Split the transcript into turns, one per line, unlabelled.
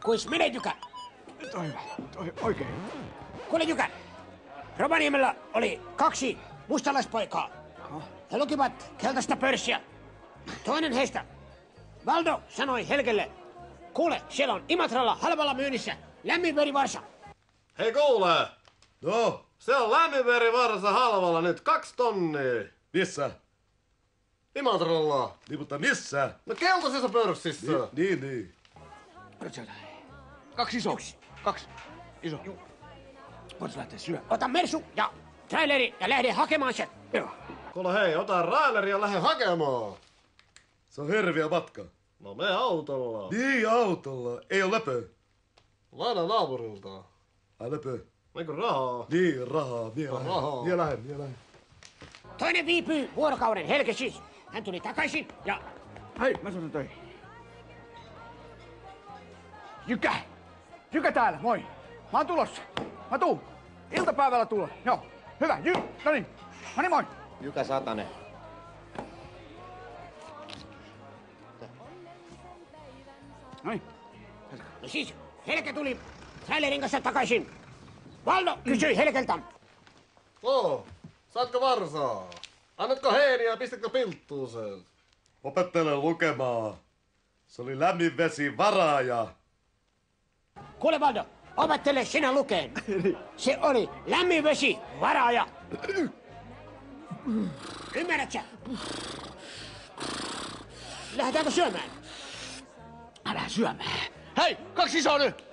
Kuis menee, Jykän?
Toi oikein.
Kuule, Jykän. Rovaniemellä oli 2 mustalaispoikaa. He lukivat keltaista pörssiä. Toinen heistä, Valdo, sanoi Helgelle: kuule, siellä on Imatralla halvalla myynnissä lämminverivarsa.
Hei kuule!
No,
Se on lämminverivarsa halvalla nyt 2 tonnia.
missä?
Imatralla.
Niin, mutta missä?
No keltaisessa pörssissä.
Niin.
2 iso. 2 iso. Voit lähteä syö.
Ota Mersu ja traileri ja lähde hakemaan sen.
Joo.
Kuule hei, ota raileri ja lähde hakemaan.
Se on hirviä matka.
No me autolla.
Niin, autolla. Ei ole löpö.
Laina naapurilta.
Ai löpö.
Eiku rahaa.
Niin, rahaa.
Rahaa.
Mie lähen.
Toinen viipyy vuorokauden Helge siis. Hän tuli takaisin ja...
Hei, mä sanon toi. Jykä! Jykä täällä, moi. Mä oon tulossa. Mä tuun. Iltapäivällä tulla. Joo. Hyvä. Noniin. Noniin, moi.
Jykä Satanen.
Noniin.
No siis Helge tuli trailerin kanssa takaisin. Valdo kysyi Helgeltä:
Saatko varsaa? Annatko heiniä ja pistätkö pilttuuseen?
Opettele lukemaan. Se oli lämmin vesi varaaja.
kuule Valdo, opettele sinä lukeen. Se oli lämmin vesi varaaja. Ymmärrätkö? Lähdetäänkö syömään?
Älä syömään. Hei, 2 isoa nyt.